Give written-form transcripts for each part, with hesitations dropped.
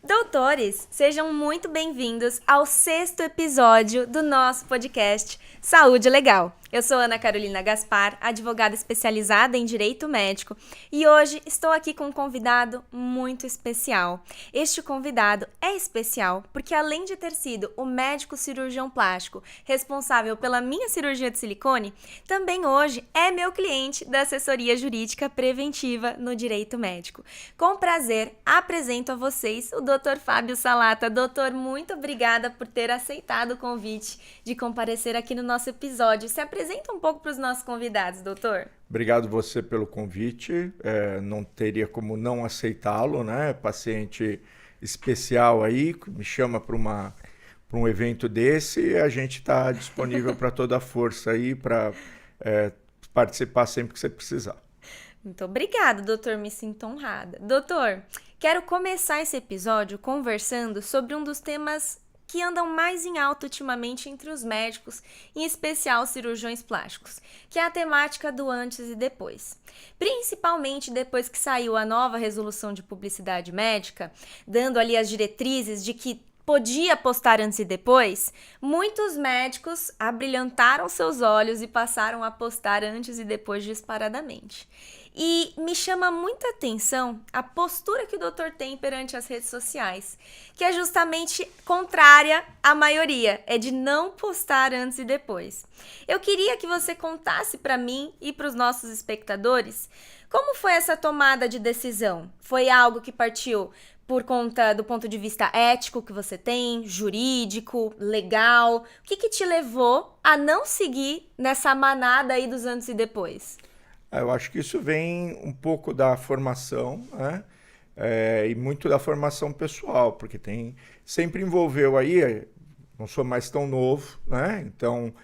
Doutores, sejam muito bem-vindos ao 6º episódio do nosso podcast Saúde Legal. Eu sou Ana Carolina Gaspar, advogada especializada em Direito Médico, e hoje estou aqui com um convidado muito especial. Este convidado é especial porque, além de ter sido o médico cirurgião plástico responsável pela minha cirurgia de silicone, também hoje é meu cliente da assessoria jurídica preventiva no Direito Médico. Com prazer, apresento a vocês o Dr. Fábio Salata. Doutor, muito obrigada por ter aceitado o convite de comparecer aqui no nosso episódio. Se apresenta um pouco para os nossos convidados, doutor. Obrigado você pelo convite, não teria como não aceitá-lo, né? Paciente especial aí, me chama para um evento desse e a gente está disponível para toda a força aí, para participar sempre que você precisar. Muito obrigada, doutor, me sinto honrada. Doutor, quero começar esse episódio conversando sobre um dos temas que andam mais em alta ultimamente entre os médicos, em especial cirurgiões plásticos, que é a temática do antes e depois. Principalmente depois que saiu a nova resolução de publicidade médica, dando ali as diretrizes de que podia postar antes e depois, muitos médicos abrilhantaram seus olhos e passaram a postar antes e depois disparadamente. E me chama muita atenção a postura que o doutor tem perante as redes sociais, que é justamente contrária à maioria, é de não postar antes e depois. Eu queria que você contasse para mim e para os nossos espectadores como foi essa tomada de decisão. Foi algo que partiu por conta do ponto de vista ético que você tem, jurídico, legal? O que te levou a não seguir nessa manada aí dos antes e depois? Eu acho que isso vem um pouco da formação, né? E muito da formação pessoal, porque sempre envolveu aí, não sou mais tão novo, né? Então,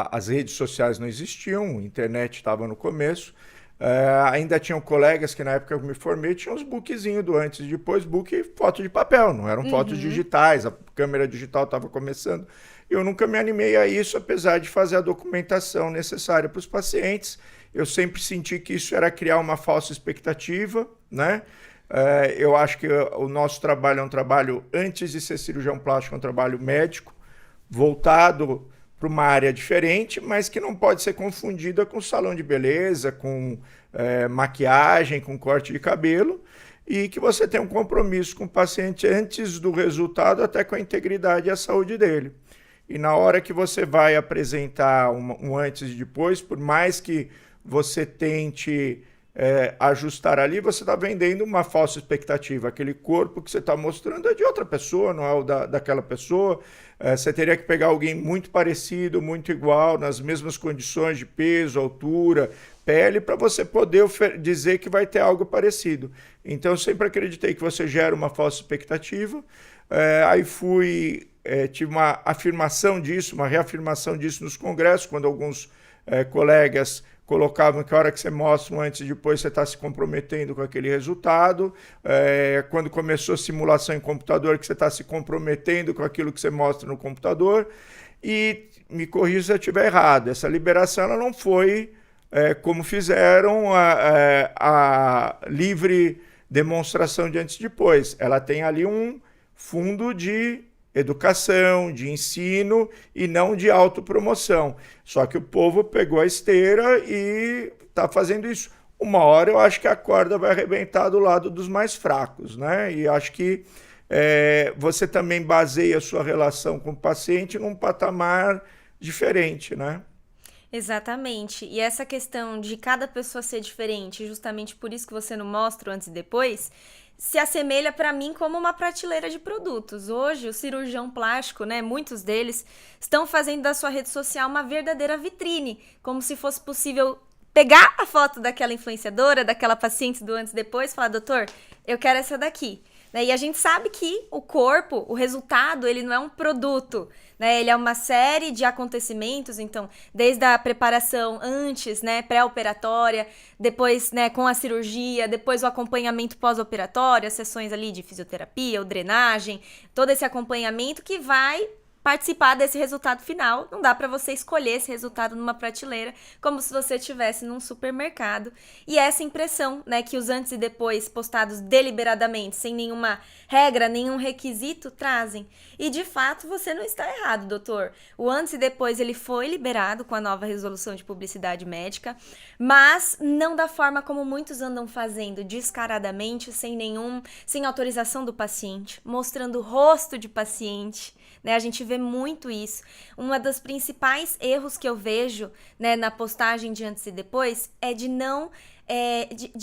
as redes sociais não existiam, a internet estava no começo. Ainda tinham colegas que na época eu me formei tinham os bookzinhos do antes e depois, book e foto de papel, não eram fotos digitais, a câmera digital estava começando. Eu nunca me animei a isso, apesar de fazer a documentação necessária para os pacientes. Eu sempre senti que isso era criar uma falsa expectativa, né? Eu acho que o nosso trabalho é um trabalho, antes de ser cirurgião plástico, é um trabalho médico, voltado para uma área diferente, mas que não pode ser confundida com salão de beleza, com maquiagem, com corte de cabelo, e que você tem um compromisso com o paciente antes do resultado, até com a integridade e a saúde dele. E na hora que você vai apresentar um antes e depois, por mais que você tente ajustar ali, você está vendendo uma falsa expectativa. Aquele corpo que você está mostrando é de outra pessoa, não é o daquela pessoa. Você teria que pegar alguém muito parecido, muito igual, nas mesmas condições de peso, altura, pele, para você poder dizer que vai ter algo parecido. Então, eu sempre acreditei que você gera uma falsa expectativa. Aí tive uma afirmação disso, uma reafirmação disso nos congressos, quando alguns colegas colocavam que a hora que você mostra um antes e depois você está se comprometendo com aquele resultado. Quando começou a simulação em computador, que você está se comprometendo com aquilo que você mostra no computador. E me corrija se eu estiver errado, essa liberação ela não foi como fizeram a livre demonstração de antes e depois. Ela tem ali um fundo de educação, de ensino e não de autopromoção. Só que o povo pegou a esteira e está fazendo isso. Uma hora eu acho que a corda vai arrebentar do lado dos mais fracos, né? E acho que você também baseia a sua relação com o paciente num patamar diferente, né? Exatamente. E essa questão de cada pessoa ser diferente, justamente por isso que você não mostra o antes e depois, se assemelha para mim como uma prateleira de produtos. Hoje, o cirurgião plástico, né, muitos deles estão fazendo da sua rede social uma verdadeira vitrine, como se fosse possível pegar a foto daquela influenciadora, daquela paciente do antes e depois e falar, doutor, eu quero essa daqui. E a gente sabe que o corpo, o resultado, ele não é um produto, né? Ele é uma série de acontecimentos, então, desde a preparação antes, né, pré-operatória, depois, né, com a cirurgia, depois o acompanhamento pós-operatório, as sessões ali de fisioterapia ou drenagem, todo esse acompanhamento que vai participar desse resultado final. Não dá para você escolher esse resultado numa prateleira, como se você estivesse num supermercado. E essa impressão, né, que os antes e depois postados deliberadamente, sem nenhuma regra, nenhum requisito, trazem. E de fato, você não está errado, doutor. O antes e depois ele foi liberado com a nova resolução de publicidade médica, mas não da forma como muitos andam fazendo, descaradamente, sem autorização do paciente, mostrando o rosto de paciente. Né, a gente vê muito isso. Um dos principais erros que eu vejo, né, na postagem de antes e depois é de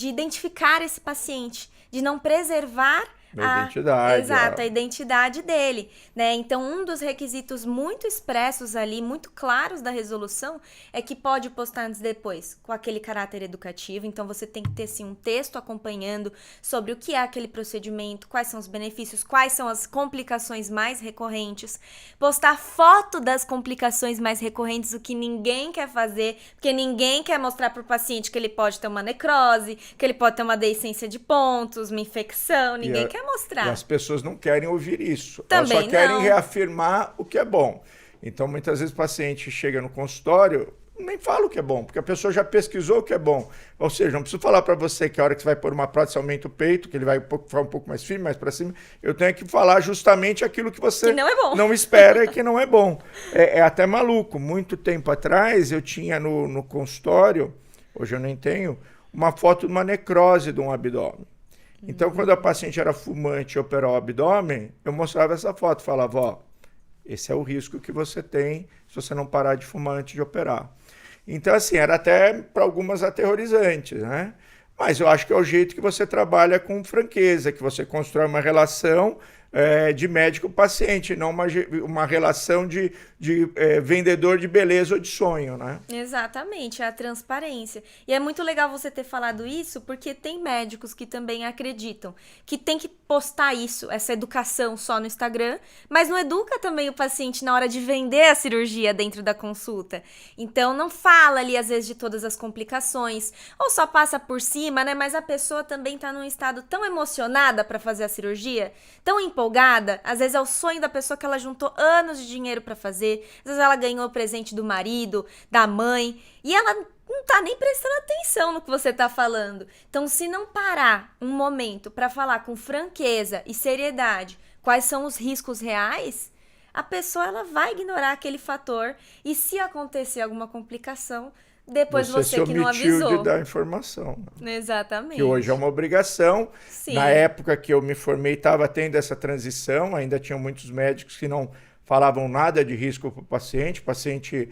identificar esse paciente, de não preservar a identidade dele, né? Então, um dos requisitos muito expressos ali, muito claros da resolução, é que pode postar antes e depois, com aquele caráter educativo. Então, você tem que ter, sim, um texto acompanhando sobre o que é aquele procedimento, quais são os benefícios, quais são as complicações mais recorrentes. Postar foto das complicações mais recorrentes, o que ninguém quer fazer, porque ninguém quer mostrar para o paciente que ele pode ter uma necrose, que ele pode ter uma deiscência de pontos, uma infecção, ninguém quer mostrar. E as pessoas não querem ouvir isso. Também elas só querem não. reafirmar o que é bom. Então, muitas vezes o paciente chega no consultório, nem fala o que é bom, porque a pessoa já pesquisou o que é bom. Ou seja, não preciso falar para você que a hora que você vai pôr uma prótese aumenta o peito, que ele vai ficar um pouco mais firme, mais para cima. Eu tenho que falar justamente aquilo que você que não, é bom. não espera e que não é bom. É até maluco. Muito tempo atrás, eu tinha no consultório, hoje eu nem tenho, uma foto de uma necrose de um abdômen. Então, quando a paciente era fumante e operou o abdômen, eu mostrava essa foto, falava, ó, esse é o risco que você tem se você não parar de fumar antes de operar. Então, assim, era até para algumas aterrorizantes, né? Mas eu acho que é o jeito que você trabalha com franqueza, que você constrói uma relação de médico-paciente, não uma relação de vendedor de beleza ou de sonho, né? Exatamente, é a transparência. E é muito legal você ter falado isso, porque tem médicos que também acreditam que tem que postar isso, essa educação só no Instagram, mas não educa também o paciente na hora de vender a cirurgia dentro da consulta. Então não fala ali às vezes de todas as complicações, ou só passa por cima, né? Mas a pessoa também tá num estado tão emocionada para fazer a cirurgia, tão empolgada, às vezes é o sonho da pessoa que ela juntou anos de dinheiro para fazer, às vezes ela ganhou o presente do marido, da mãe, e ela não tá nem prestando atenção no que você tá falando. Então, se não parar um momento para falar com franqueza e seriedade quais são os riscos reais, a pessoa ela vai ignorar aquele fator e se acontecer alguma complicação, depois você que não avisou. De dar informação. Né? Exatamente. Que hoje é uma obrigação. Sim. Na época que eu me formei, estava tendo essa transição, ainda tinham muitos médicos que não falavam nada de risco para o paciente,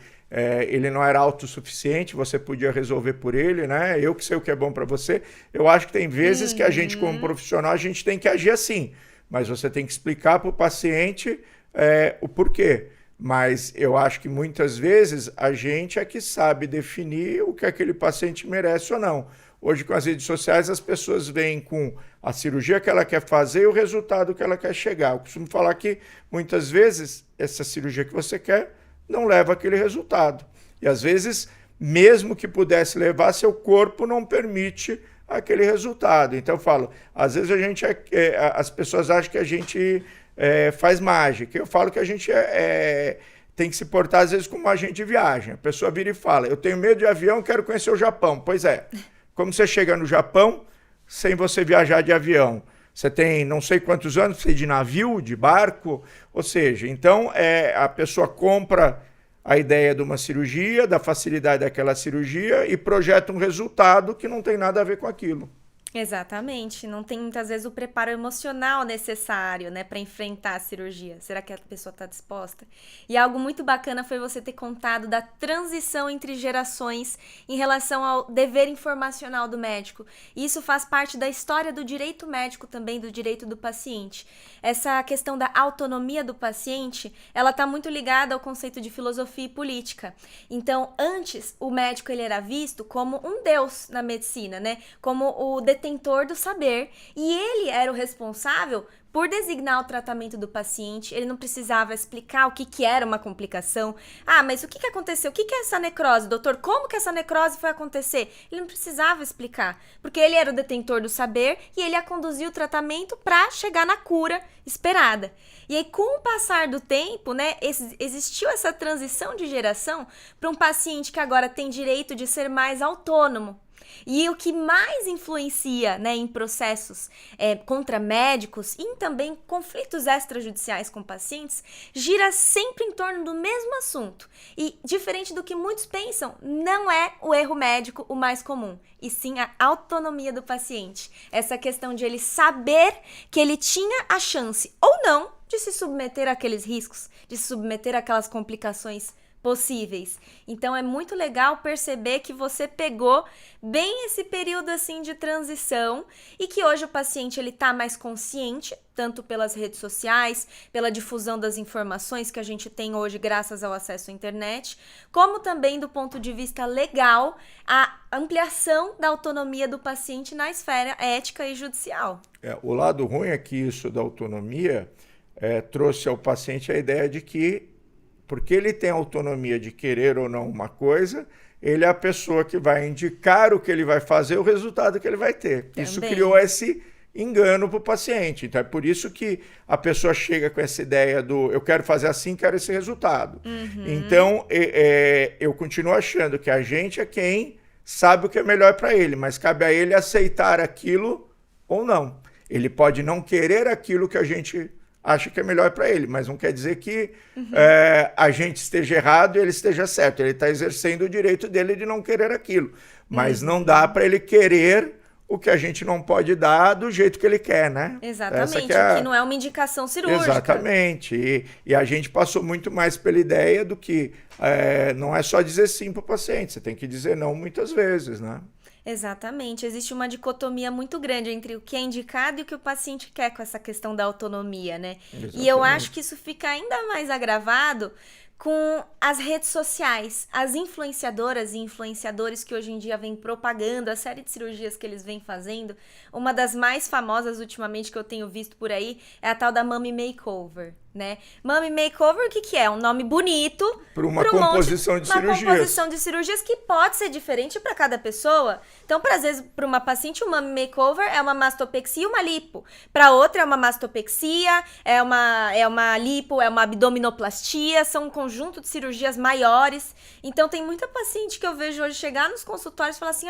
ele não era autossuficiente, você podia resolver por ele, né? Eu que sei o que é bom para você. Eu acho que tem vezes que a gente, como profissional, a gente tem que agir assim, mas você tem que explicar para o paciente o porquê. Mas eu acho que muitas vezes a gente é que sabe definir o que aquele paciente merece ou não. Hoje, com as redes sociais, as pessoas vêm com a cirurgia que ela quer fazer e o resultado que ela quer chegar. Eu costumo falar que, muitas vezes, essa cirurgia que você quer não leva aquele resultado. E, às vezes, mesmo que pudesse levar, seu corpo não permite aquele resultado. Então, eu falo, às vezes as pessoas acham que a gente faz mágica. Eu falo que a gente tem que se portar, às vezes, como um agente de viagem. A pessoa vira e fala, eu tenho medo de avião, quero conhecer o Japão. Pois é. Como você chega no Japão sem você viajar de avião? Você tem não sei quantos anos, você de navio, de barco, ou seja, então a pessoa compra a ideia de uma cirurgia, da facilidade daquela cirurgia e projeta um resultado que não tem nada a ver com aquilo. Exatamente, não tem muitas vezes o preparo emocional necessário, né, para enfrentar a cirurgia. Será que a pessoa está disposta? E algo muito bacana foi você ter contado da transição entre gerações em relação ao dever informacional do médico. E isso faz parte da história do direito médico também, do direito do paciente. Essa questão da autonomia do paciente, ela está muito ligada ao conceito de filosofia e política. Então, antes, o médico ele era visto como um deus na medicina, né, como o detentor do saber e ele era o responsável por designar o tratamento do paciente. Ele não precisava explicar o que era uma complicação. Ah, mas o que aconteceu? O que é essa necrose, doutor? Como que essa necrose foi acontecer? Ele não precisava explicar, porque ele era o detentor do saber e ele ia conduzir o tratamento para chegar na cura esperada. E aí, com o passar do tempo, né, existiu essa transição de geração para um paciente que agora tem direito de ser mais autônomo. E o que mais influencia, né, em processos contra médicos e também conflitos extrajudiciais com pacientes, gira sempre em torno do mesmo assunto. E, diferente do que muitos pensam, não é o erro médico o mais comum, e sim a autonomia do paciente. Essa questão de ele saber que ele tinha a chance ou não de se submeter àqueles riscos, de se submeter àquelas complicações possíveis. Então é muito legal perceber que você pegou bem esse período assim de transição e que hoje o paciente ele tá mais consciente, tanto pelas redes sociais, pela difusão das informações que a gente tem hoje graças ao acesso à internet, como também do ponto de vista legal, a ampliação da autonomia do paciente na esfera ética e judicial. O lado ruim é que isso da autonomia trouxe ao paciente a ideia de que porque ele tem autonomia de querer ou não uma coisa, ele é a pessoa que vai indicar o que ele vai fazer, o resultado que ele vai ter. Também. Isso criou esse engano para o paciente. Então é por isso que a pessoa chega com essa ideia do eu quero fazer assim, quero esse resultado. Então eu continuo achando que a gente é quem sabe o que é melhor para ele, mas cabe a ele aceitar aquilo ou não. Ele pode não querer aquilo que a gente acha que é melhor para ele, mas não quer dizer que a gente esteja errado e ele esteja certo. Ele está exercendo o direito dele de não querer aquilo, mas não dá para ele querer o que a gente não pode dar do jeito que ele quer, né? Exatamente, que não é uma indicação cirúrgica. Exatamente, e a gente passou muito mais pela ideia do que não é só dizer sim para o paciente, você tem que dizer não muitas vezes, né? Exatamente, existe uma dicotomia muito grande entre o que é indicado e o que o paciente quer com essa questão da autonomia, né? Exatamente. E eu acho que isso fica ainda mais agravado com as redes sociais, as influenciadoras e influenciadores que hoje em dia vêm propagando a série de cirurgias que eles vêm fazendo. Uma das mais famosas ultimamente que eu tenho visto por aí é a tal da Mummy Makeover, né? Mummy Makeover, o que é? Um nome bonito para uma composição de cirurgias. Uma composição de cirurgias que pode ser diferente para cada pessoa. Então, às vezes, para uma paciente, o Mummy Makeover é uma mastopexia e uma lipo. Para outra, é uma mastopexia, é uma lipo, é uma abdominoplastia, são um conjunto de cirurgias maiores. Então, tem muita paciente que eu vejo hoje chegar nos consultórios e falar assim,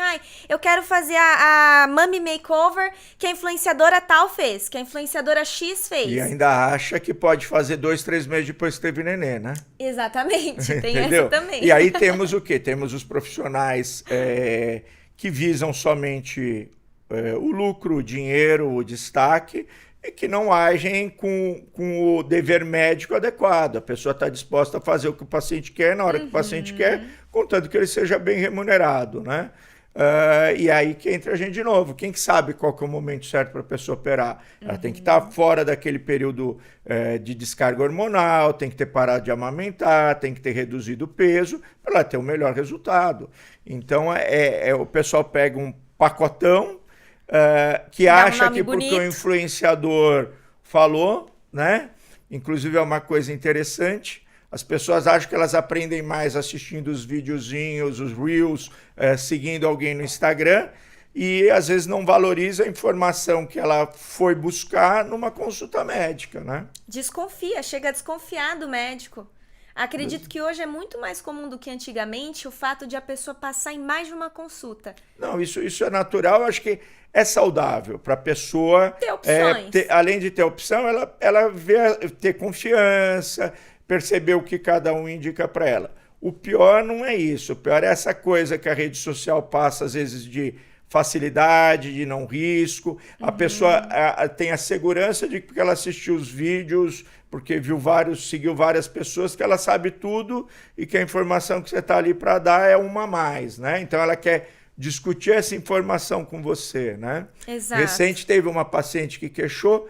eu quero fazer a Mummy Makeover que a influenciadora tal fez, que a influenciadora X fez. E ainda acha que pode fazer 2, 3 meses depois que teve nenê, né? Exatamente, tem essa também. E aí temos o quê? Temos os profissionais que visam somente o lucro, o dinheiro, o destaque, e que não agem com o dever médico adequado. A pessoa está disposta a fazer o que o paciente quer, na hora que o paciente quer, contanto que ele seja bem remunerado, né? E aí que entra a gente de novo. Quem que sabe qual que é o momento certo para a pessoa operar? Ela tem que estar fora daquele período de descarga hormonal, tem que ter parado de amamentar, tem que ter reduzido o peso para ela ter o melhor resultado. Então o pessoal pega um pacotão que acha que porque o influenciador falou, né? Inclusive é uma coisa interessante. As pessoas acham que elas aprendem mais assistindo os videozinhos, os reels, seguindo alguém no Instagram e às vezes não valoriza a informação que ela foi buscar numa consulta médica, né? Desconfia, chega a desconfiar do médico. Acredito que hoje é muito mais comum do que antigamente o fato de a pessoa passar em mais de uma consulta. Não, isso é natural, acho que é saudável para a pessoa ter opções. Além de ter opção, ela ter confiança, perceber o que cada um indica para ela. O pior não é isso, o pior é essa coisa que a rede social passa, às vezes, de facilidade, de não risco. A pessoa tem a segurança de que ela assistiu os vídeos, porque seguiu várias pessoas, que ela sabe tudo e que a informação que você está ali para dar é uma a mais, né? Então ela quer discutir essa informação com você, né? Exato. Recente teve uma paciente que queixou,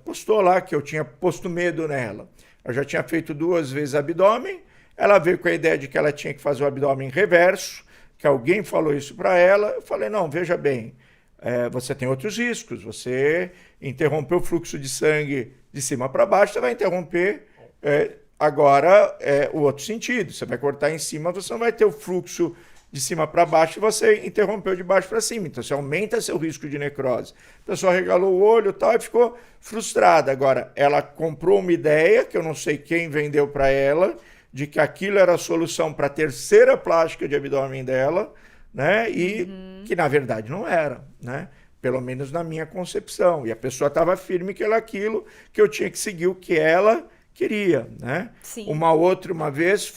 postou lá que eu tinha posto medo nela. Eu já tinha feito 2 vezes abdômen, ela veio com a ideia de que ela tinha que fazer o abdômen reverso, que alguém falou isso para ela. Eu falei, não, veja bem, você tem outros riscos. Você interromper o fluxo de sangue de cima para baixo, você vai interromper agora o outro sentido. Você vai cortar em cima, você não vai ter o fluxo de cima para baixo e você interrompeu de baixo para cima. Então, você aumenta seu risco de necrose. A pessoa regalou o olho e tal e ficou frustrada. Agora, ela comprou uma ideia, que eu não sei quem vendeu para ela, de que aquilo era a solução para a terceira plástica de abdômen dela, né? E que, na verdade, não era, né? Pelo menos na minha concepção. E a pessoa estava firme que era aquilo, que eu tinha que seguir o que ela queria, né? Sim. Uma vez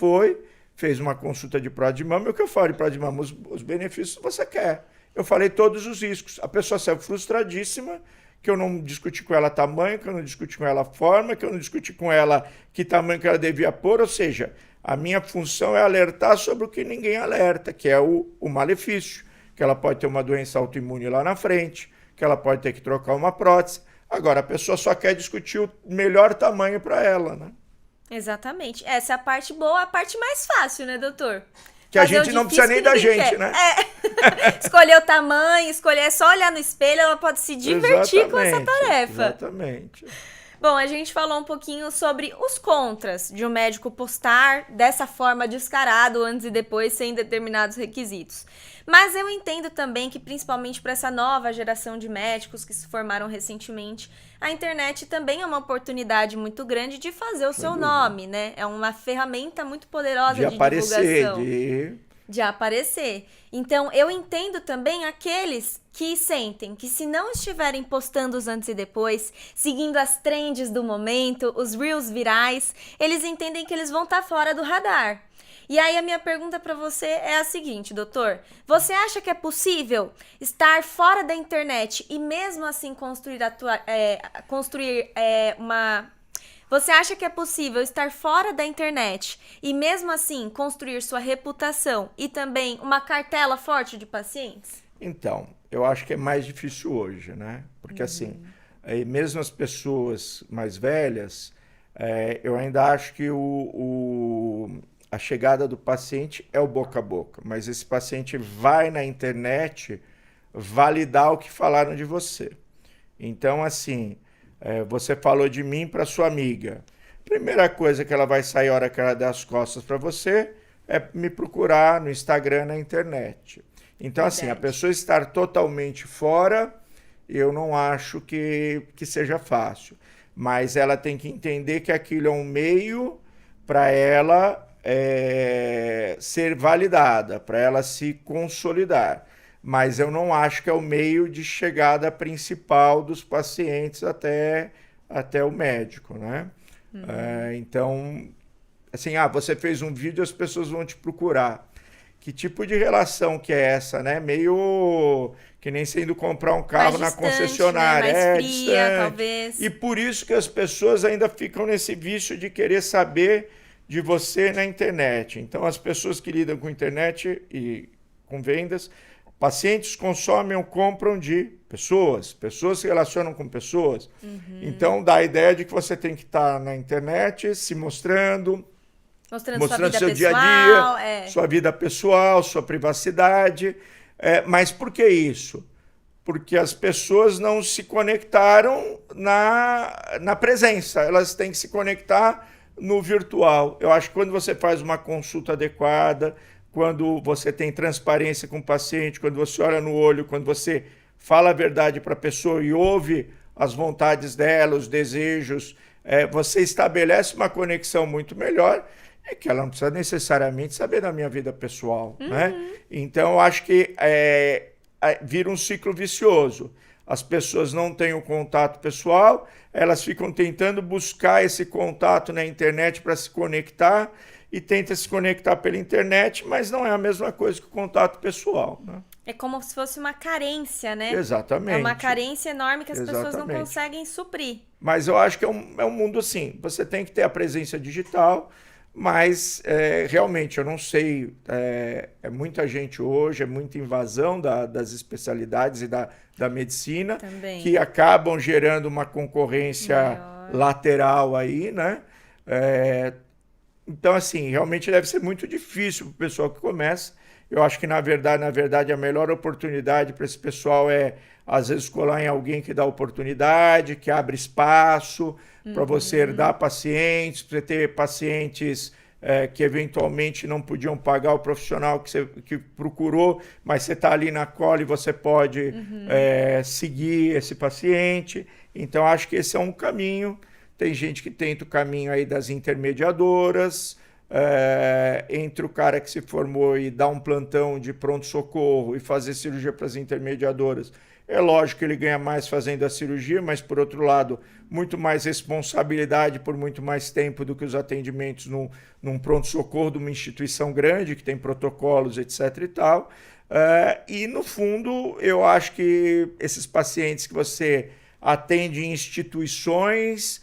fez uma consulta de prova de mama, e o que eu falo de prova de mama? Os benefícios você quer. Eu falei todos os riscos. A pessoa saiu frustradíssima, que eu não discuti com ela tamanho, que eu não discuti com ela forma, que eu não discuti com ela que tamanho que ela devia pôr, ou seja, a minha função é alertar sobre o que ninguém alerta, que é o malefício, que ela pode ter uma doença autoimune lá na frente, que ela pode ter que trocar uma prótese. Agora, a pessoa só quer discutir o melhor tamanho para ela, né? Exatamente. Essa é a parte boa, a parte mais fácil, né, doutor? Que a gente não precisa nem da gente, né? Escolher o tamanho, é só olhar no espelho, ela pode se divertir com essa tarefa. Exatamente. Bom, a gente falou um pouquinho sobre os contras de um médico postar dessa forma descarado antes e depois sem determinados requisitos. Mas eu entendo também que, principalmente para essa nova geração de médicos que se formaram recentemente, a internet também é uma oportunidade muito grande de fazer o seu nome, né? É uma ferramenta muito poderosa de divulgação. De aparecer. Então, eu entendo também aqueles que sentem que se não estiverem postando os antes e depois, seguindo as trends do momento, os reels virais, eles entendem que eles vão estar fora do radar. E aí a minha pergunta para você é a seguinte, doutor. Você acha que é possível estar fora da internet e mesmo assim Você acha que é possível estar fora da internet e mesmo assim construir sua reputação e também uma cartela forte de pacientes? Então, eu acho que é mais difícil hoje, né? Porque assim, mesmo as pessoas mais velhas, eu ainda acho que a chegada do paciente é o boca a boca, mas esse paciente vai na internet validar o que falaram de você. Então, assim, você falou de mim para sua amiga. Primeira coisa que ela vai sair a hora que ela der as costas para você é me procurar no Instagram, na internet. Então, assim, a pessoa estar totalmente fora, eu não acho que seja fácil. Mas ela tem que entender que aquilo é um meio para ela ser validada, para ela se consolidar. Mas eu não acho que é o meio de chegada principal dos pacientes até o médico, né? Então, assim, você fez um vídeo, as pessoas vão te procurar. Que tipo de relação que é essa, né? Meio que nem sendo comprar um carro mais distante, na concessionária. Né? Mais fria, talvez. E por isso que as pessoas ainda ficam nesse vício de querer saber de você na internet. Então, as pessoas que lidam com internet e com vendas, pacientes consomem ou compram de pessoas se relacionam com pessoas. Então, dá a ideia de que você tem que estar na internet se mostrando seu dia a dia, sua vida pessoal, sua privacidade. Mas por que isso? Porque as pessoas não se conectaram na presença, elas têm que se conectar no virtual. Eu acho que quando você faz uma consulta adequada, quando você tem transparência com o paciente, quando você olha no olho, quando você fala a verdade para a pessoa e ouve as vontades dela, os desejos, você estabelece uma conexão muito melhor e que ela não precisa necessariamente saber da minha vida pessoal, né? Então, eu acho que vira um ciclo vicioso. As pessoas não têm o contato pessoal, elas ficam tentando buscar esse contato na internet para se conectar e tenta se conectar pela internet, mas não é a mesma coisa que o contato pessoal, né? É como se fosse uma carência, né? Exatamente. É uma carência enorme que as pessoas não conseguem suprir. Mas eu acho que é um mundo assim, você tem que ter a presença digital, mas realmente eu não sei, é muita gente hoje, é muita invasão das especialidades e da medicina também, que acabam gerando uma concorrência lateral aí, né? Então, assim, realmente deve ser muito difícil para o pessoal que começa Eu acho que, na verdade, a melhor oportunidade para esse pessoal é, às vezes, colar em alguém que dá oportunidade, que abre espaço para você herdar pacientes, para você ter pacientes que eventualmente não podiam pagar o profissional que procurou, mas você está ali na cola e você pode seguir esse paciente. Então, acho que esse é um caminho. Tem gente que tenta o caminho aí das intermediadoras, entre o cara que se formou e dá um plantão de pronto-socorro e fazer cirurgia para as intermediadoras. É lógico que ele ganha mais fazendo a cirurgia, mas, por outro lado, muito mais responsabilidade por muito mais tempo do que os atendimentos num pronto-socorro de uma instituição grande, que tem protocolos, etc. e tal. E, no fundo, eu acho que esses pacientes que você atende em instituições,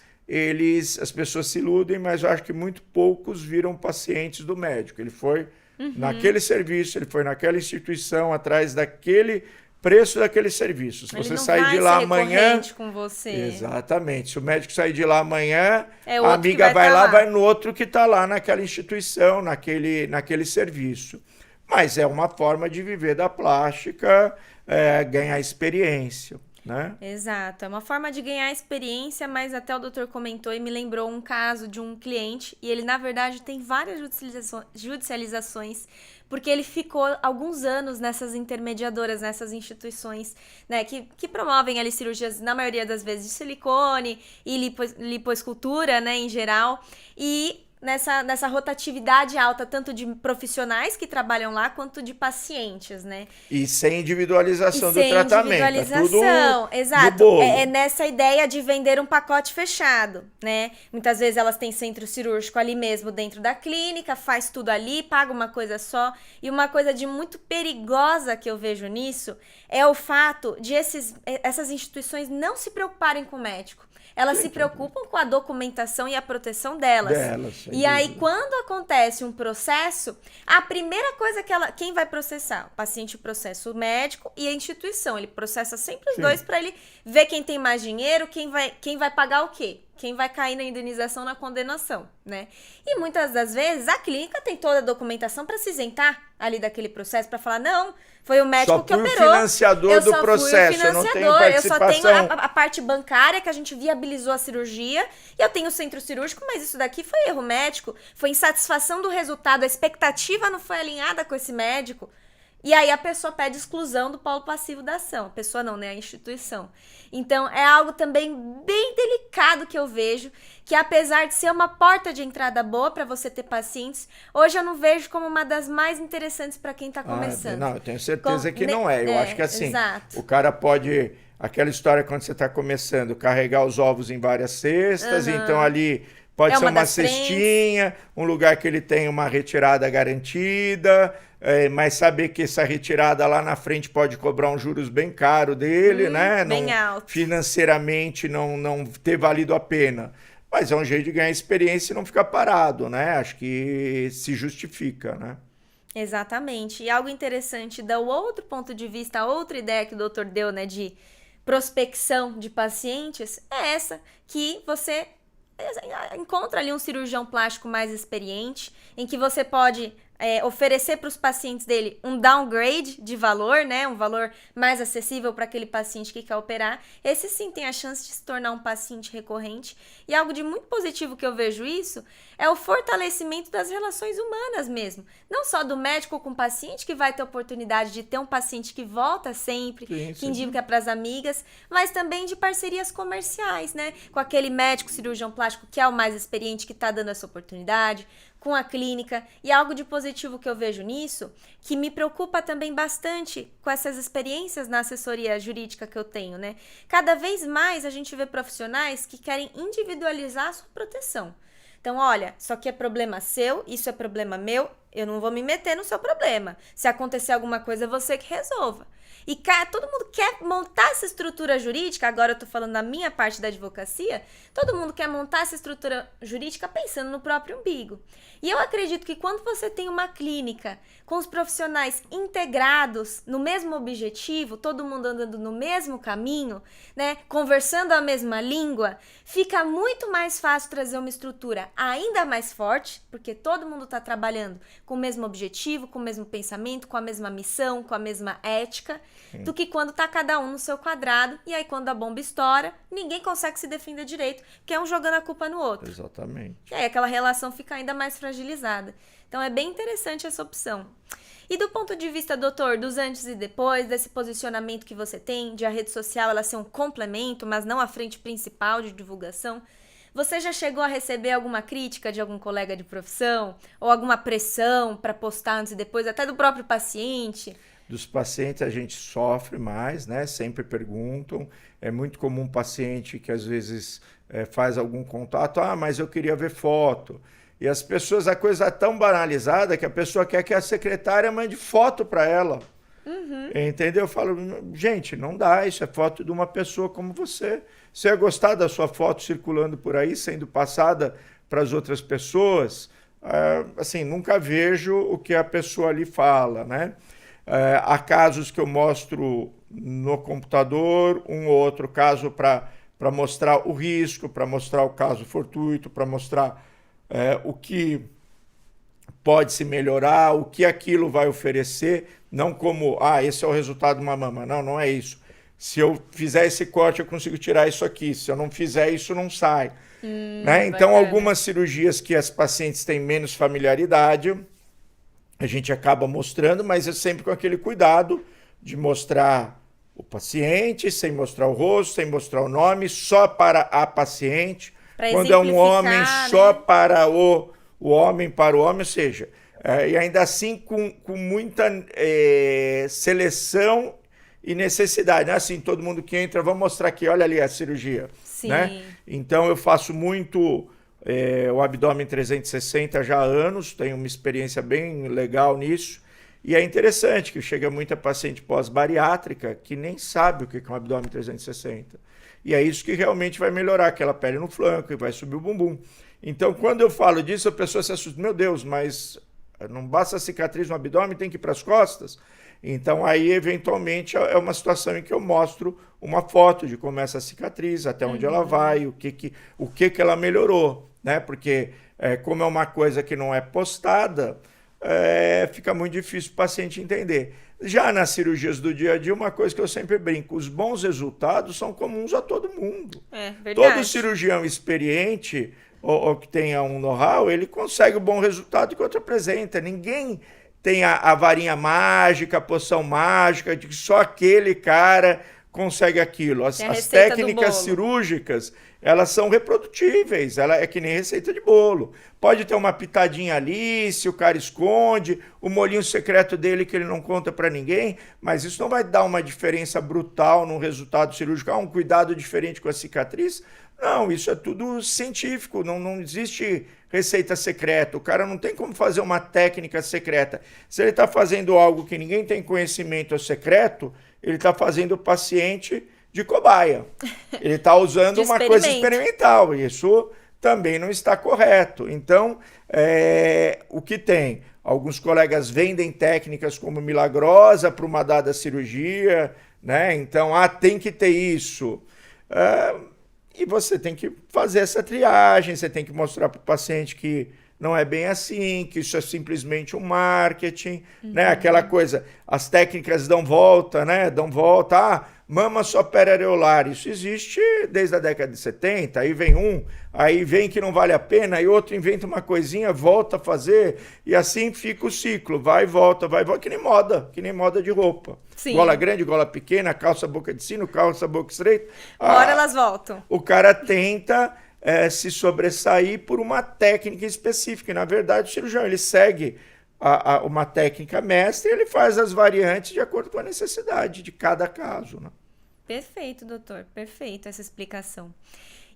as pessoas se iludem, mas eu acho que muito poucos viram pacientes do médico. Ele foi naquele serviço, ele foi naquela instituição, atrás daquele preço daquele serviço. Se você sair de lá amanhã, com você. Exatamente. Se o médico sair de lá amanhã, a amiga vai lá, vai no outro que está lá naquela instituição, naquele serviço. Mas é uma forma de viver da plástica, ganhar experiência, né? Exato, é uma forma de ganhar experiência, mas até o doutor comentou e me lembrou um caso de um cliente, e ele na verdade tem várias judicializações, porque ele ficou alguns anos nessas intermediadoras, nessas instituições, né, que promovem ali cirurgias, na maioria das vezes, de silicone e lipoescultura, né, em geral, e nessa rotatividade alta, tanto de profissionais que trabalham lá, quanto de pacientes, né? E sem individualização do tratamento. Individualização, exato. É nessa ideia de vender um pacote fechado, né? Muitas vezes elas têm centro cirúrgico ali mesmo dentro da clínica, faz tudo ali, paga uma coisa só. E uma coisa de muito perigosa que eu vejo nisso é o fato de essas instituições não se preocuparem com o médico. Elas se preocupam com a documentação e a proteção delas. E aí, quando acontece um processo, a primeira coisa quem vai processar? O paciente processa o médico e a instituição. Ele processa sempre os dois para ele ver quem tem mais dinheiro, quem vai pagar o quê? Quem vai cair na indenização, na condenação, né? E muitas das vezes a clínica tem toda a documentação para se isentar ali daquele processo, para falar, não, foi o médico que operou. Eu só fui o financiador do processo, eu não tenho participação. Eu só tenho a parte bancária, que a gente viabilizou a cirurgia, e eu tenho o centro cirúrgico, mas isso daqui foi erro médico, foi insatisfação do resultado, a expectativa não foi alinhada com esse médico. E aí a pessoa pede exclusão do polo passivo da ação. A pessoa não, né? A instituição. Então, é algo também bem delicado que eu vejo, que apesar de ser uma porta de entrada boa para você ter pacientes, hoje eu não vejo como uma das mais interessantes para quem está começando. Não, eu tenho certeza que não é. Eu acho que assim, o cara pode... Aquela história quando você está começando, carregar os ovos em várias cestas, então ali... Pode ser uma cestinha, um lugar que ele tem uma retirada garantida, mas saber que essa retirada lá na frente pode cobrar um juros bem caro dele, né? Bem alto. Financeiramente não ter valido a pena. Mas é um jeito de ganhar experiência e não ficar parado, né? Acho que se justifica, né? Exatamente. E algo interessante, do outro ponto de vista, a outra ideia que o doutor deu, né, de prospecção de pacientes, é essa, que você encontra ali um cirurgião plástico mais experiente, em que você pode oferecer para os pacientes dele um downgrade de valor, né? Um valor mais acessível para aquele paciente que quer operar. Esse sim tem a chance de se tornar um paciente recorrente. E algo de muito positivo que eu vejo isso é o fortalecimento das relações humanas mesmo. Não só do médico com o paciente, que vai ter oportunidade de ter um paciente que volta sempre, que indica para as amigas, mas também de parcerias comerciais, né? Com aquele médico cirurgião plástico que é o mais experiente, que está dando essa oportunidade, com a clínica. E algo de positivo que eu vejo nisso, que me preocupa também bastante com essas experiências na assessoria jurídica que eu tenho, né? Cada vez mais a gente vê profissionais que querem individualizar a sua proteção. Então, olha, isso aqui é problema seu, isso é problema meu, eu não vou me meter no seu problema. Se acontecer alguma coisa, é você que resolva. E todo mundo quer montar essa estrutura jurídica, agora eu tô falando da minha parte da advocacia, todo mundo quer montar essa estrutura jurídica pensando no próprio umbigo. E eu acredito que quando você tem uma clínica com os profissionais integrados no mesmo objetivo, todo mundo andando no mesmo caminho, né, conversando a mesma língua, fica muito mais fácil trazer uma estrutura ainda mais forte, porque todo mundo está trabalhando com o mesmo objetivo, com o mesmo pensamento, com a mesma missão, com a mesma ética, do que quando está cada um no seu quadrado, e aí quando a bomba estoura, ninguém consegue se defender direito, porque é um jogando a culpa no outro. Exatamente. E aí aquela relação fica ainda mais fragilizada. Então é bem interessante essa opção. E do ponto de vista, doutor, dos antes e depois, desse posicionamento que você tem, de a rede social ela ser um complemento, mas não a frente principal de divulgação, você já chegou a receber alguma crítica de algum colega de profissão? Ou alguma pressão para postar antes e depois, até do próprio paciente? Dos pacientes a gente sofre mais, né? Sempre perguntam. É muito comum um paciente que às vezes faz algum contato, mas eu queria ver foto. E as pessoas, a coisa é tão banalizada que a pessoa quer que a secretária mande foto para ela. Uhum. Entendeu? Eu falo, gente, não dá, isso é foto de uma pessoa como você. Você ia gostar da sua foto circulando por aí, sendo passada para as outras pessoas? Assim, nunca vejo o que a pessoa ali fala, né? Há casos que eu mostro no computador, um ou outro caso para mostrar o risco, para mostrar o caso fortuito, para mostrar o que pode se melhorar, o que aquilo vai oferecer, não como, esse é o resultado de uma mama. Não, não é isso. Se eu fizer esse corte, eu consigo tirar isso aqui. Se eu não fizer, isso não sai. Né? Então, algumas cirurgias que as pacientes têm menos familiaridade, a gente acaba mostrando, mas é sempre com aquele cuidado de mostrar o paciente, sem mostrar o rosto, sem mostrar o nome, só para a paciente. Quando é um homem, só para o homem, ou seja, e ainda assim com muita seleção e necessidade. Né? Assim, todo mundo que entra, vamos mostrar aqui, olha ali a cirurgia. Sim. Né? Então, eu faço muito o abdômen 360 já há anos, tenho uma experiência bem legal nisso. E é interessante que chega muita paciente pós-bariátrica que nem sabe o que é um abdômen 360. E é isso que realmente vai melhorar aquela pele no flanco e vai subir o bumbum. Então, quando eu falo disso, a pessoa se assusta. Meu Deus, mas não basta a cicatriz no abdômen, tem que ir para as costas? Então, aí, eventualmente, é uma situação em que eu mostro uma foto de como é essa cicatriz, até onde ela vai, o que ela melhorou. Né? Porque, como é uma coisa que não é postada, fica muito difícil o paciente entender. Já nas cirurgias do dia a dia, uma coisa que eu sempre brinco, os bons resultados são comuns a todo mundo. Verdade. Todo cirurgião experiente ou que tenha um know-how, ele consegue o bom resultado que outro apresenta. Ninguém tem a varinha mágica, a poção mágica, de que só aquele cara consegue aquilo. As técnicas cirúrgicas, elas são reprodutíveis, ela é que nem receita de bolo. Pode ter uma pitadinha ali, se o cara esconde, o molhinho secreto dele que ele não conta para ninguém, mas isso não vai dar uma diferença brutal no resultado cirúrgico, um cuidado diferente com a cicatriz. Não, isso é tudo científico, não existe receita secreta, o cara não tem como fazer uma técnica secreta. Se ele está fazendo algo que ninguém tem conhecimento ou secreto, ele está fazendo o paciente de cobaia. Ele está usando uma coisa experimental, e isso também não está correto. Então, o que tem? Alguns colegas vendem técnicas como milagrosa para uma dada cirurgia, né? Então, tem que ter isso. E você tem que fazer essa triagem, você tem que mostrar para o paciente que não é bem assim, que isso é simplesmente um marketing, né? Aquela coisa, as técnicas dão volta, né? Dão volta, mama só periareolar, isso existe desde a década de 70, aí vem que não vale a pena, aí outro inventa uma coisinha, volta a fazer, e assim fica o ciclo, vai e volta, que nem moda de roupa. Sim. Gola grande, gola pequena, calça boca de sino, calça boca estreita. Agora elas voltam. O cara tenta se sobressair por uma técnica específica, e na verdade o cirurgião, ele segue uma técnica mestre, ele faz as variantes de acordo com a necessidade de cada caso, né? Perfeito, doutor. Perfeito essa explicação.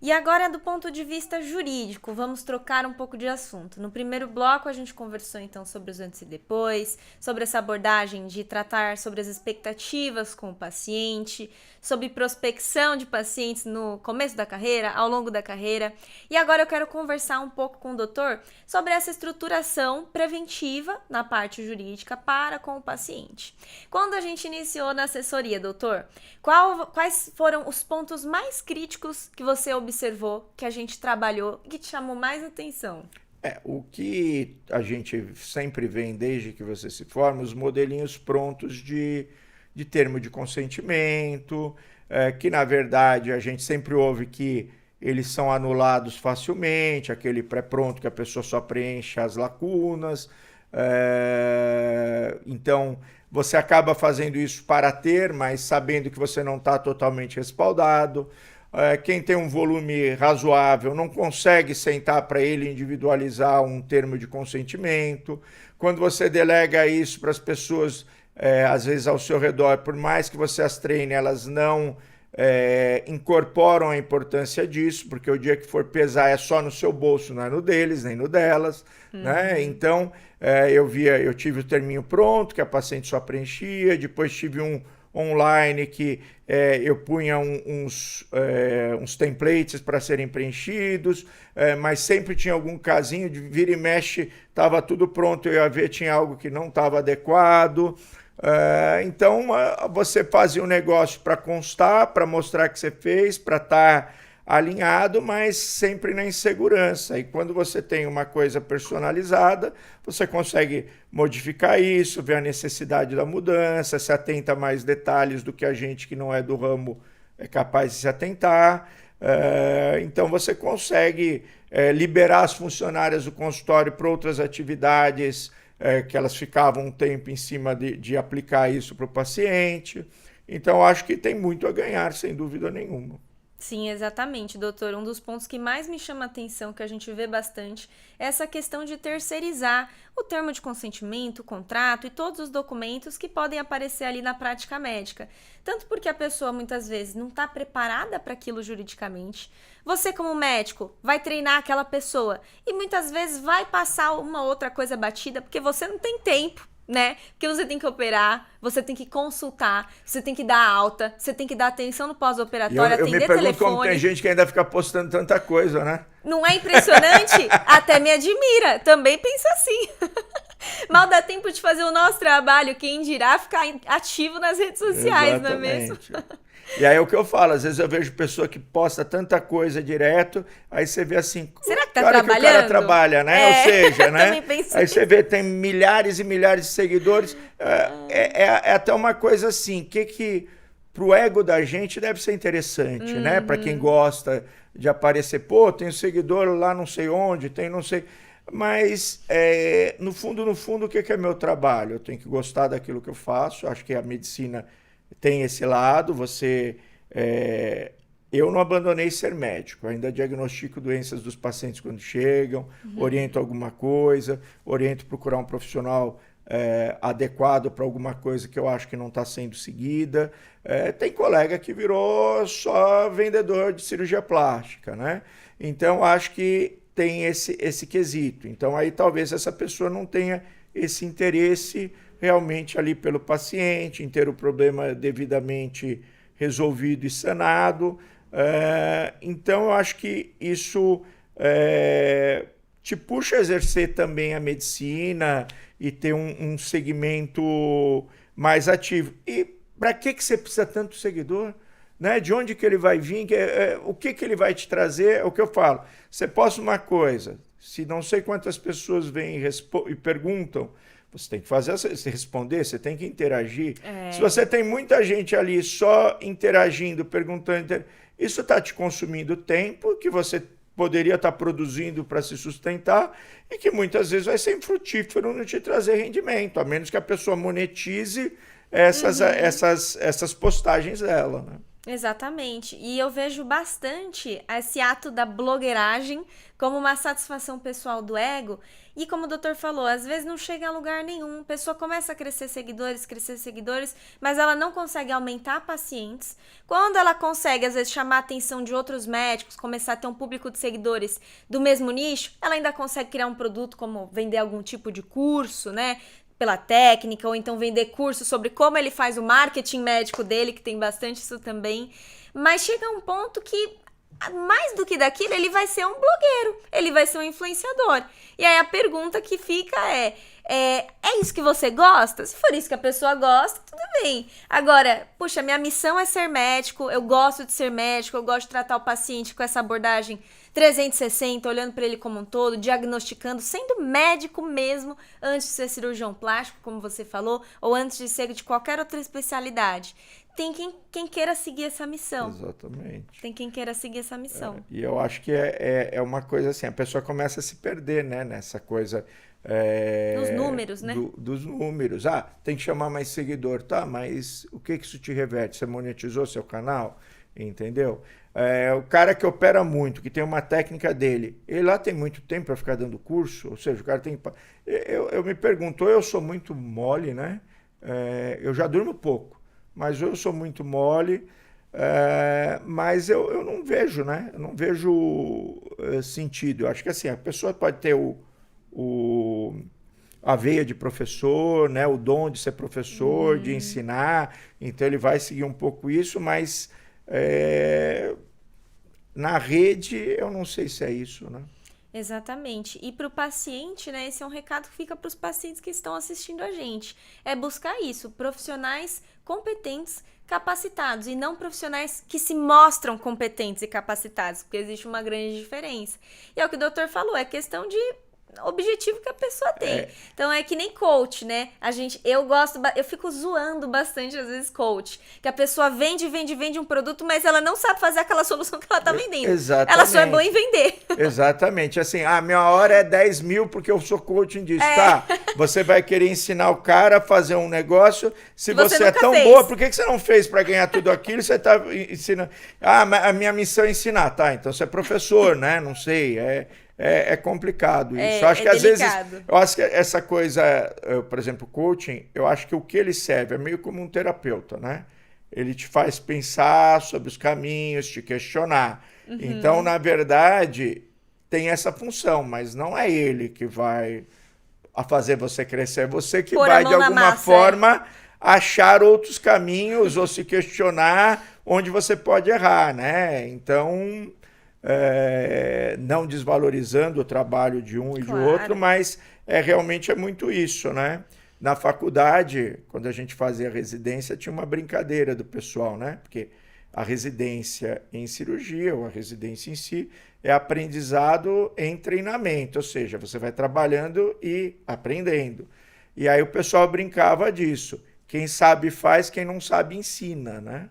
E agora, do ponto de vista jurídico, vamos trocar um pouco de assunto. No primeiro bloco, a gente conversou então sobre os antes e depois, sobre essa abordagem de tratar sobre as expectativas com o paciente, sobre prospecção de pacientes no começo da carreira, ao longo da carreira. E agora eu quero conversar um pouco com o doutor sobre essa estruturação preventiva na parte jurídica para com o paciente. Quando a gente iniciou na assessoria, doutor, quais foram os pontos mais críticos que você observou, que a gente trabalhou e que te chamou mais atenção? O que a gente sempre vê desde que você se forma, os modelinhos prontos de termo de consentimento, que na verdade a gente sempre ouve que eles são anulados facilmente, aquele pré-pronto que a pessoa só preenche as lacunas. Então, você acaba fazendo isso para ter, mas sabendo que você não está totalmente respaldado. Quem tem um volume razoável não consegue sentar para ele individualizar um termo de consentimento. Quando você delega isso para as pessoas, às vezes ao seu redor, por mais que você as treine, elas não incorporam a importância disso, porque o dia que for pesar é só no seu bolso, não é no deles, nem no delas. Né? Então, eu tive o terminho pronto, que a paciente só preenchia, depois tive um online que eu punha uns templates para serem preenchidos, mas sempre tinha algum casinho de vira e mexe, estava tudo pronto, eu ia ver, tinha algo que não estava adequado. Então, você fazia um negócio para constar, para mostrar que você fez, para estar alinhado, mas sempre na insegurança. E quando você tem uma coisa personalizada, você consegue modificar isso, ver a necessidade da mudança, se atenta a mais detalhes do que a gente que não é do ramo é capaz de se atentar. Então você consegue liberar as funcionárias do consultório para outras atividades, que elas ficavam um tempo em cima de aplicar isso para o paciente. Então acho que tem muito a ganhar, sem dúvida nenhuma. Sim, exatamente, doutor. Um dos pontos que mais me chama a atenção, que a gente vê bastante, é essa questão de terceirizar o termo de consentimento, o contrato e todos os documentos que podem aparecer ali na prática médica. Tanto porque a pessoa muitas vezes não está preparada para aquilo juridicamente. Você, como médico, vai treinar aquela pessoa e muitas vezes vai passar uma outra coisa batida porque você não tem tempo, né? Porque você tem que operar, você tem que consultar, você tem que dar alta, você tem que dar atenção no pós-operatório, eu me atender pergunto telefone. como tem gente que ainda fica postando tanta coisa, né? Não é impressionante? Até me admira. Também penso assim. Mal dá tempo de fazer o nosso trabalho, quem dirá ficar ativo nas redes sociais, Exatamente. Não é mesmo? E aí é o que eu falo, às vezes eu vejo pessoa que posta tanta coisa direto, aí você vê assim, será que tá hora trabalhando? Que o cara trabalha, né? Ou seja, né? Também penso aí você vê, tem milhares e milhares de seguidores, é até uma coisa assim, que pro ego da gente deve ser interessante, né? Para quem gosta de aparecer, pô, tem um seguidor lá não sei onde, tem não sei... Mas, no fundo, o que é meu trabalho? Eu tenho que gostar daquilo que eu faço, acho que a medicina tem esse lado, eu não abandonei ser médico, ainda diagnostico doenças dos pacientes quando chegam, oriento alguma coisa, oriento procurar um profissional adequado para alguma coisa que eu acho que não está sendo seguida. Tem colega que virou só vendedor de cirurgia plástica, né? Então, acho que tem esse quesito. Então, aí talvez essa pessoa não tenha esse interesse realmente ali pelo paciente, em ter o problema devidamente resolvido e sanado. Então, eu acho que isso te puxa a exercer também a medicina e ter um segmento mais ativo. E para que você precisa tanto seguidor? Né? De onde que ele vai vir? O que ele vai te trazer? É o que eu falo. Você posta uma coisa, se não sei quantas pessoas vêm e perguntam, você tem que responder, você tem que interagir. Se você tem muita gente ali só interagindo, perguntando, isso está te consumindo tempo que você poderia estar produzindo para se sustentar e que muitas vezes vai ser infrutífero não te trazer rendimento, a menos que a pessoa monetize essas postagens dela. Né? Exatamente. E eu vejo bastante esse ato da blogueiragem como uma satisfação pessoal do ego. E como o doutor falou, às vezes não chega a lugar nenhum. A pessoa começa a crescer seguidores, mas ela não consegue aumentar pacientes. Quando ela consegue, às vezes, chamar a atenção de outros médicos, começar a ter um público de seguidores do mesmo nicho, ela ainda consegue criar um produto como vender algum tipo de curso, né? Pela técnica, ou então vender curso sobre como ele faz o marketing médico dele, que tem bastante isso também. Mas chega um ponto que, mais do que daquilo, ele vai ser um blogueiro, ele vai ser um influenciador. E aí a pergunta que fica é isso que você gosta? Se for isso que a pessoa gosta, tudo bem. Agora, puxa, minha missão é ser médico, eu gosto de ser médico, eu gosto de tratar o paciente com essa abordagem 360, olhando para ele como um todo, diagnosticando, sendo médico mesmo, antes de ser cirurgião plástico, como você falou, ou antes de ser de qualquer outra especialidade. Tem quem queira seguir essa missão. Exatamente. Tem quem queira seguir essa missão. E eu acho que é uma coisa assim, a pessoa começa a se perder, né, nessa coisa Nos números, né? dos números. Ah, tem que chamar mais seguidor, tá? Mas o que isso te reverte? Você monetizou seu canal? Entendeu? O cara que opera muito, que tem uma técnica dele, ele lá tem muito tempo para ficar dando curso, ou seja, o cara tem. Eu me pergunto, ou eu sou muito mole, né? Eu já durmo pouco, mas ou eu sou muito mole, mas eu não vejo, né? Eu não vejo sentido. Eu acho que assim, a pessoa pode ter a veia de professor, né? O dom de ser professor, de ensinar, então ele vai seguir um pouco isso, mas na rede eu não sei se é isso, né? Exatamente. E para o paciente, né? Esse é um recado que fica para os pacientes que estão assistindo a gente. É buscar isso, profissionais competentes, capacitados, e não profissionais que se mostram competentes e capacitados, porque existe uma grande diferença. E é o que o doutor falou, é questão de objetivo que a pessoa tem. Então é que nem coach, né? Eu fico zoando bastante às vezes coach, que a pessoa vende um produto, mas ela não sabe fazer aquela solução que ela tá vendendo. Exatamente. Ela só é boa em vender. Exatamente. Assim, a minha hora é 10 mil porque eu sou coaching disso. Tá, você vai querer ensinar o cara a fazer um negócio. Se você é tão boa, por que você não fez para ganhar tudo aquilo? Você tá ensinando. Ah, a minha missão é ensinar. Tá, então você é professor, né? Não sei. É complicado isso. Eu acho que às vezes, eu acho que essa coisa, por exemplo, coaching, eu acho que o que ele serve é meio como um terapeuta, né? Ele te faz pensar sobre os caminhos, te questionar. Então, na verdade, tem essa função, mas não é ele que vai a fazer você crescer, é você que vai, de alguma forma, achar outros caminhos ou se questionar onde você pode errar, né? Então, não desvalorizando o trabalho de um e de outro, mas realmente é muito isso, né? Na faculdade, quando a gente fazia residência, tinha uma brincadeira do pessoal, né? Porque a residência em cirurgia, ou a residência em si, é aprendizado em treinamento, ou seja, você vai trabalhando e aprendendo. E aí o pessoal brincava disso. Quem sabe faz, quem não sabe ensina, né?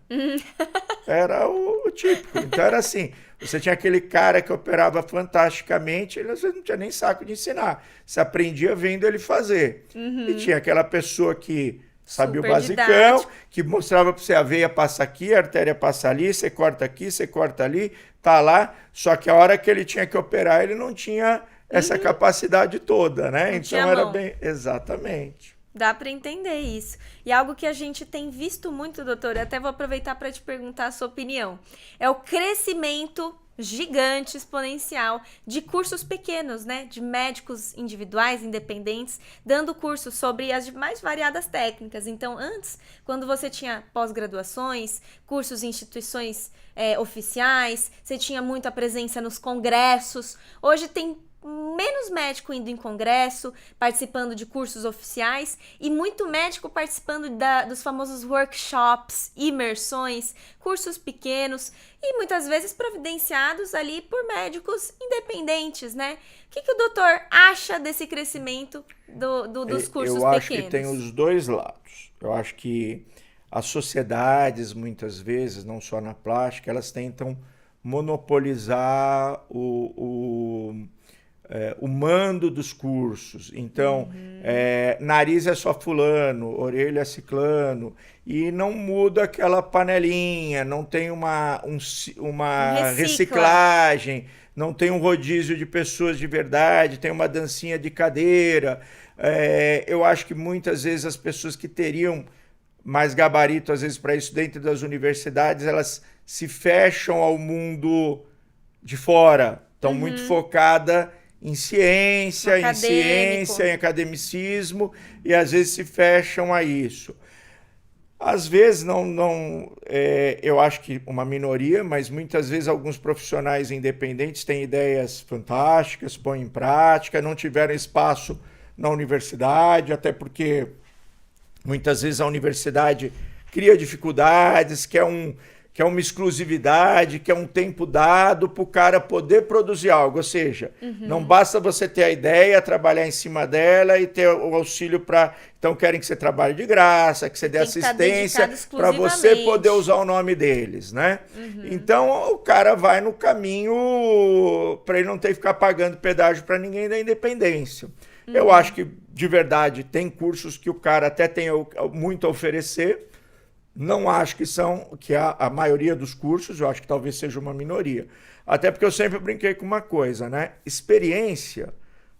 Era o típico. Então era assim, você tinha aquele cara que operava fantasticamente, ele às vezes não tinha nem saco de ensinar. Você aprendia vendo ele fazer. E tinha aquela pessoa que sabia super o basicão, didático, que mostrava para você a veia passa aqui, a artéria passa ali, você corta aqui, você corta ali, tá lá. Só que a hora que ele tinha que operar, ele não tinha essa capacidade toda, né? Não então tinha era mão. bem... Exatamente. Dá para entender isso. E algo que a gente tem visto muito, doutor, eu até vou aproveitar para te perguntar a sua opinião. É o crescimento gigante, exponencial, de cursos pequenos, né? De médicos individuais, independentes, dando cursos sobre as mais variadas técnicas. Então, antes, quando você tinha pós-graduações, cursos em instituições oficiais, você tinha muita presença nos congressos. Hoje tem menos médico indo em congresso, participando de cursos oficiais, e muito médico participando dos famosos workshops, imersões, cursos pequenos e muitas vezes providenciados ali por médicos independentes, né? O que o doutor acha desse crescimento dos cursos pequenos? Eu acho que tem os dois lados. Eu acho que as sociedades, muitas vezes, não só na plástica, elas tentam monopolizar o mando dos cursos. Então, nariz é só fulano, orelha é ciclano, e não muda aquela panelinha, não tem uma reciclagem, não tem um rodízio de pessoas de verdade, tem uma dancinha de cadeira. Eu acho que muitas vezes as pessoas que teriam mais gabarito, às vezes, para isso dentro das universidades, elas se fecham ao mundo de fora, estão muito focadas em ciência, em academicismo, e às vezes se fecham a isso. Às vezes, eu acho que uma minoria, mas muitas vezes alguns profissionais independentes têm ideias fantásticas, põem em prática, não tiveram espaço na universidade, até porque muitas vezes a universidade cria dificuldades, quer uma exclusividade, quer um tempo dado para o cara poder produzir algo. Ou seja, não basta você ter a ideia, trabalhar em cima dela e ter o auxílio para... Então, querem que você trabalhe de graça, que você dê assistência para você poder usar o nome deles, né? Então, o cara vai no caminho para ele não ter que ficar pagando pedágio para ninguém da independência. Eu acho que, de verdade, tem cursos que o cara até tem muito a oferecer. Não acho que a maioria dos cursos, eu acho que talvez seja uma minoria. Até porque eu sempre brinquei com uma coisa, né? Experiência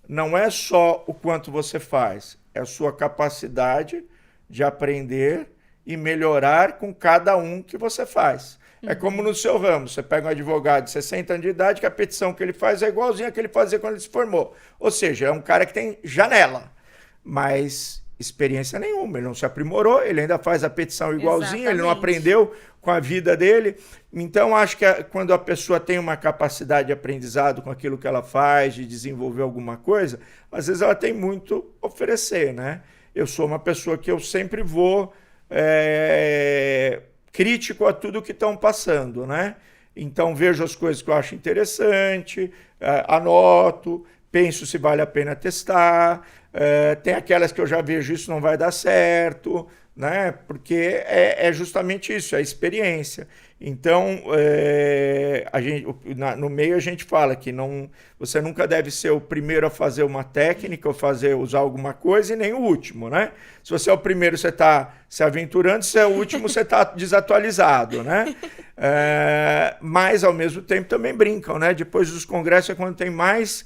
não é só o quanto você faz, é a sua capacidade de aprender e melhorar com cada um que você faz. É como no seu ramo, você pega um advogado de 60 anos de idade que a petição que ele faz é igualzinha a que ele fazia quando ele se formou. Ou seja, é um cara que tem janela, mas experiência nenhuma, ele não se aprimorou, ele ainda faz a petição igualzinho, ele não aprendeu com a vida dele. Então, acho que quando a pessoa tem uma capacidade de aprendizado com aquilo que ela faz, de desenvolver alguma coisa, às vezes ela tem muito a oferecer, né? Eu sou uma pessoa que eu sempre vou crítico a tudo que estão passando, né? Então, vejo as coisas que eu acho interessante, anoto, penso se vale a pena testar. Tem aquelas que eu já vejo isso não vai dar certo, né? Porque é justamente isso, é a experiência. Então, no meio a gente fala que você nunca deve ser o primeiro a fazer uma técnica ou usar alguma coisa e nem o último, né? Se você é o primeiro, você está se aventurando, se é o último, você está desatualizado, né? Mas, ao mesmo tempo, também brincam, né? Depois dos congressos é quando tem mais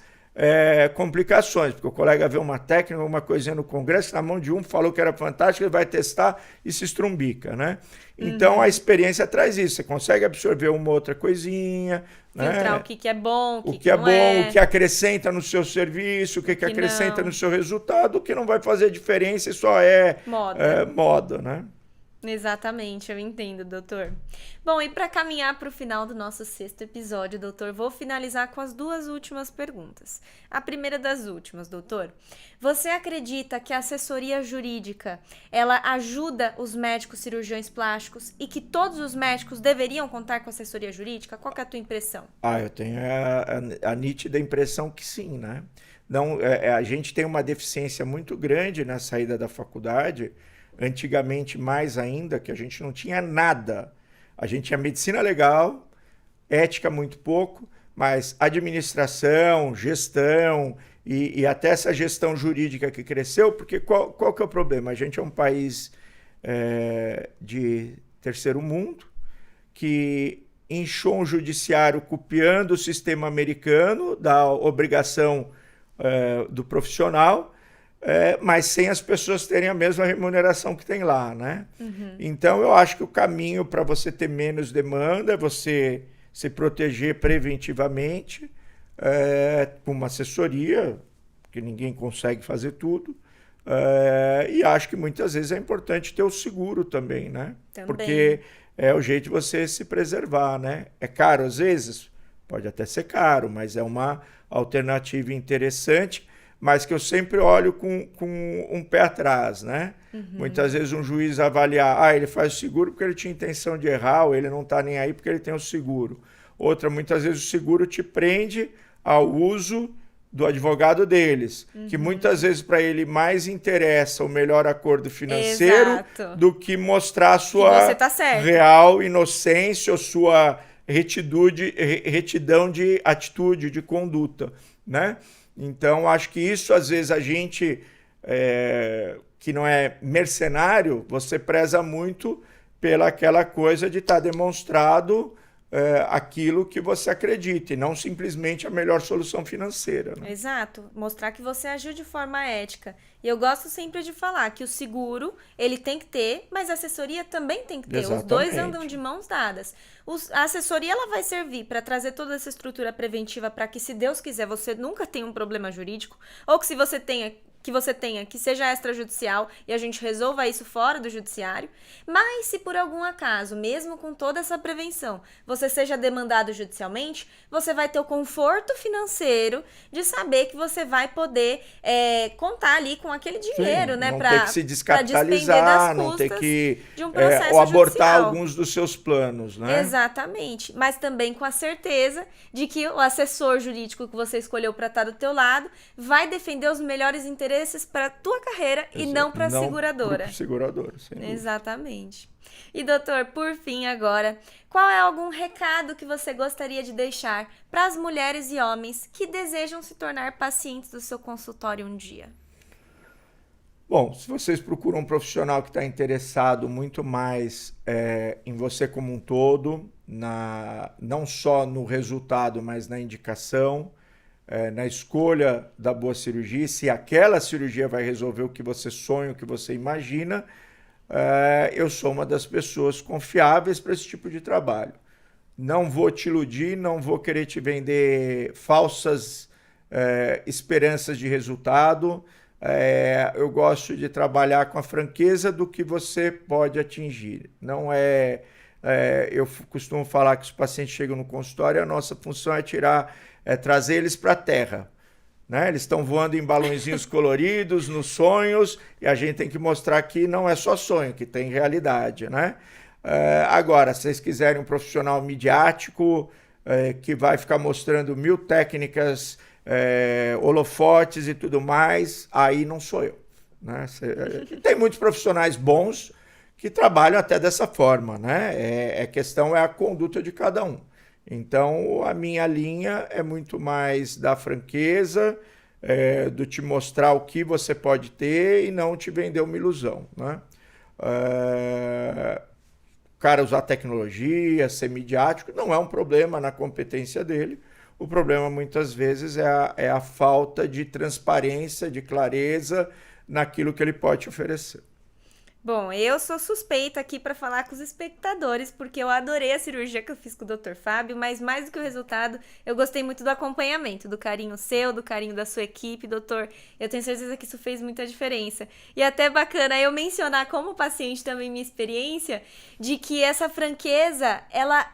complicações, porque o colega vê uma técnica, uma coisinha no congresso, na mão de um falou que era fantástico, ele vai testar e se estrumbica, né? Então a experiência traz isso, você consegue absorver uma outra coisinha, filtrar, né? O que é bom, o que é não bom, o que acrescenta no seu serviço, o que acrescenta não. no seu resultado, o que não vai fazer diferença e só é moda, né? Exatamente, eu entendo, doutor. Bom, e para caminhar para o final do nosso 6º episódio, doutor, vou finalizar com as 2 últimas perguntas. A primeira das últimas, doutor. Você acredita que a assessoria jurídica, ela ajuda os médicos cirurgiões plásticos e que todos os médicos deveriam contar com assessoria jurídica? Qual que é a tua impressão? Eu tenho a nítida impressão que sim, né? Não, a gente tem uma deficiência muito grande na saída da faculdade. Antigamente, mais ainda, que a gente não tinha nada. A gente tinha medicina legal, ética muito pouco, mas administração, gestão e até essa gestão jurídica que cresceu, porque qual que é o problema? A gente é um país de terceiro mundo, que inchou um judiciário copiando o sistema americano da obrigação do profissional, mas sem as pessoas terem a mesma remuneração que tem lá, né? Então, eu acho que o caminho para você ter menos demanda é você se proteger preventivamente com uma assessoria, porque ninguém consegue fazer tudo. E acho que muitas vezes é importante ter o seguro também, né? Porque é o jeito de você se preservar, né? É caro às vezes? Pode até ser caro, mas é uma alternativa interessante, mas que eu sempre olho com um pé atrás, né? Muitas vezes um juiz avaliar, ele faz o seguro porque ele tinha intenção de errar, ou ele não está nem aí porque ele tem o seguro. Outra, muitas vezes o seguro te prende ao uso do advogado deles, que muitas vezes para ele mais interessa o melhor acordo financeiro do que mostrar a sua real inocência ou sua retidão de atitude, de conduta, né? Então, acho que isso, às vezes, a gente que não é mercenário, você preza muito pela aquela coisa de estar demonstrado aquilo que você acredita e não simplesmente a melhor solução financeira. Né? Exato, mostrar que você agiu de forma ética. E eu gosto sempre de falar que o seguro, ele tem que ter, mas a assessoria também tem que ter. Exatamente. Os dois andam de mãos dadas. A assessoria, ela vai servir para trazer toda essa estrutura preventiva para que, se Deus quiser, você nunca tenha um problema jurídico, ou que se você tenha, que seja extrajudicial e a gente resolva isso fora do judiciário. Mas se por algum acaso, mesmo com toda essa prevenção, você seja demandado judicialmente, você vai ter o conforto financeiro de saber que você vai poder contar ali com aquele dinheiro, Sim, né? não Pra, ter que se das descapitalizar, não ter custas que de um processo ou abortar judicial. alguns dos seus planos. Né? Exatamente, mas também com a certeza de que o assessor jurídico que você escolheu para estar do teu lado vai defender os melhores interesses para a tua carreira e não para a seguradora. Seguradora, sem dúvida. Exatamente. E doutor, por fim agora, qual é algum recado que você gostaria de deixar para as mulheres e homens que desejam se tornar pacientes do seu consultório um dia? Bom, se vocês procuram um profissional que está interessado muito mais em você como um todo, não só no resultado, mas na indicação, na escolha da boa cirurgia, se aquela cirurgia vai resolver o que você sonha, o que você imagina, eu sou uma das pessoas confiáveis para esse tipo de trabalho. Não vou te iludir, não vou querer te vender falsas esperanças de resultado. Eu gosto de trabalhar com a franqueza do que você pode atingir. Não eu costumo falar que os pacientes chegam no consultório, a nossa função é trazer eles para a terra. Né? Eles estão voando em balõezinhos coloridos, nos sonhos, e a gente tem que mostrar que não é só sonho, que tem realidade. Né? Agora, se vocês quiserem um profissional midiático, que vai ficar mostrando 1000 técnicas, holofotes e tudo mais, aí não sou eu. Né? Tem muitos profissionais bons que trabalham até dessa forma. Né? A questão é a conduta de cada um. Então, a minha linha é muito mais da franqueza, do te mostrar o que você pode ter e não te vender uma ilusão. Né? O cara usar tecnologia, ser midiático, não é um problema na competência dele. O problema, muitas vezes, é a falta de transparência, de clareza naquilo que ele pode te oferecer. Bom, eu sou suspeita aqui para falar com os espectadores, porque eu adorei a cirurgia que eu fiz com o Dr. Fábio, mas mais do que o resultado, eu gostei muito do acompanhamento, do carinho seu, do carinho da sua equipe, doutor. Eu tenho certeza que isso fez muita diferença. E até bacana eu mencionar como paciente também minha experiência, de que essa franqueza, ela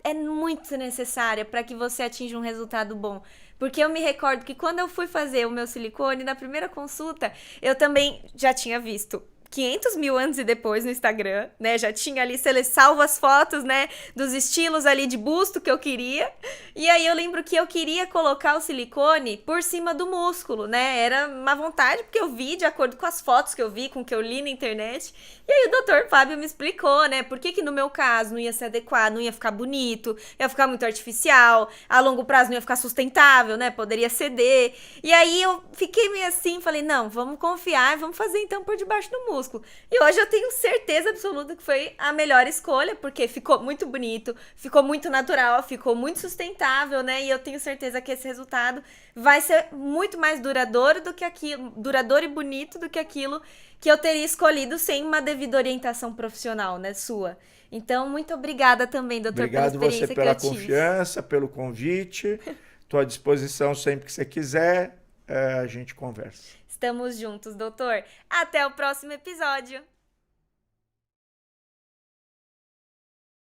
é muito necessária para que você atinja um resultado bom. Porque eu me recordo que quando eu fui fazer o meu silicone, na primeira consulta, eu também já tinha visto 500 mil antes e depois no Instagram, né? Já tinha ali salvo as fotos, né? Dos estilos ali de busto que eu queria. E aí eu lembro que eu queria colocar o silicone por cima do músculo, né? Era uma vontade, porque eu vi de acordo com as fotos que eu vi, com o que eu li na internet. E aí o Dr. Fábio me explicou, né? Por que no meu caso não ia se adequar, não ia ficar bonito, ia ficar muito artificial, a longo prazo não ia ficar sustentável, né? Poderia ceder. E aí eu fiquei meio assim, falei, não, vamos confiar e vamos fazer então por debaixo do músculo. E hoje eu tenho certeza absoluta que foi a melhor escolha, porque ficou muito bonito, ficou muito natural, ficou muito sustentável, né? E eu tenho certeza que esse resultado vai ser muito mais duradouro do que aquilo, duradouro e bonito do que aquilo que eu teria escolhido sem uma devida orientação profissional, né, sua. Então, muito obrigada também, doutor, pela experiência que eu tive. Obrigado você pela confiança, pelo convite. Estou à disposição sempre que você quiser, a gente conversa. Estamos juntos, doutor. Até o próximo episódio.